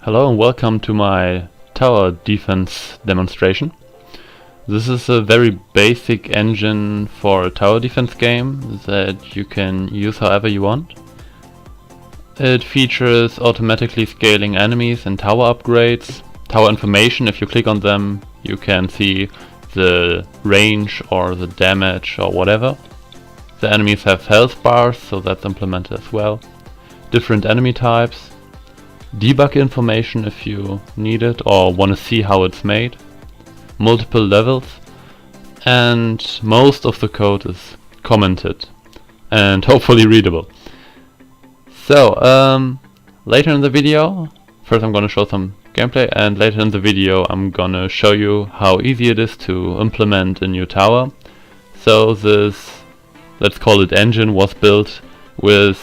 Hello and welcome to my tower defense demonstration. This is a very basic engine for a tower defense game that you can use however you want. It features automatically scaling enemies and tower upgrades, tower information. If you click on them you can see the range or the damage or whatever. The enemies have health bars, so that's implemented as well. Different enemy types. Debug information if you need it or want to see how it's made, multiple levels, and most of the code is commented and hopefully readable. So later in the video, first I'm gonna show some gameplay, and later in the video I'm gonna show you how easy it is to implement a new tower. So this, let's call it engine, was built with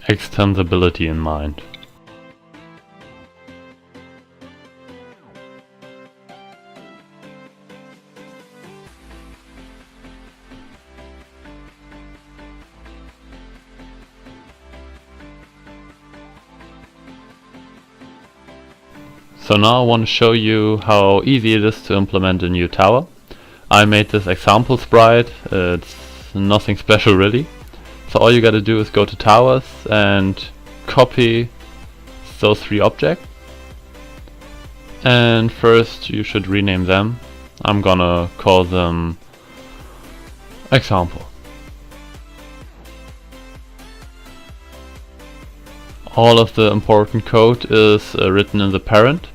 extensibility in mind. So now I want to show you how easy it is to implement a new tower. I made this example sprite, it's nothing special really. So all you gotta do is go to towers and copy those three objects. And first you should rename them. I'm gonna call them example. All of the important code is written in the parent.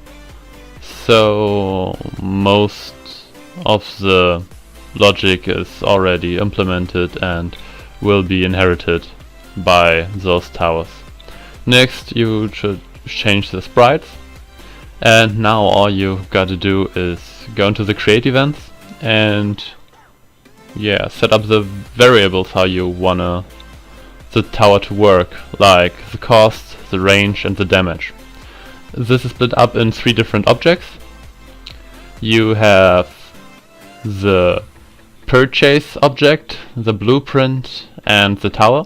So most of the logic is already implemented and will be inherited by those towers. Next you should change the sprites, and now all you gotta do is go into the create events and set up the variables how you wanna the tower to work, like the cost, the range and the damage. This is split up in three different objects. You have the purchase object, the blueprint and the tower.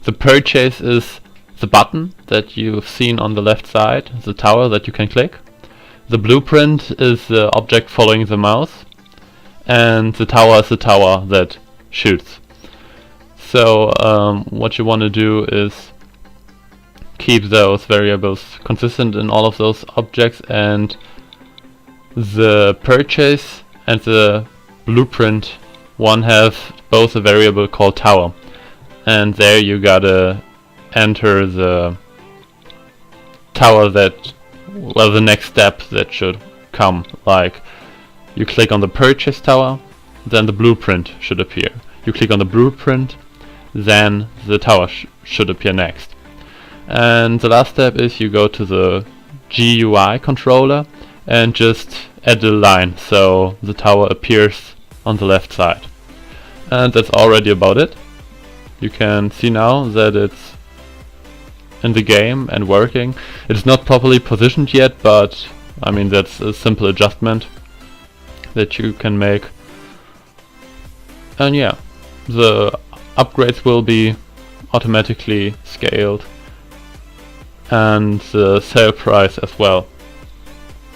The purchase is the button that you've seen on the left side, the tower that you can click. The blueprint is the object following the mouse, and the tower is the tower that shoots. So what you want to do is keep those variables consistent in all of those objects, and the purchase and the blueprint one have both a variable called tower, and there you gotta enter the tower that, well, the next step that should come. Like you click on the purchase tower, then the blueprint should appear. You click on the blueprint, then the tower should appear next. And the last step is you go to the GUI controller and just add a line so the tower appears on the left side. And that's already about it. You can see now that it's in the game and working. It's not properly positioned yet, but I mean that's a simple adjustment that you can make. And yeah, the upgrades will be automatically scaled, and the sale price as well.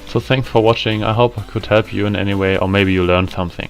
So thanks for watching. I hope I could help you in any way, or maybe you learned something.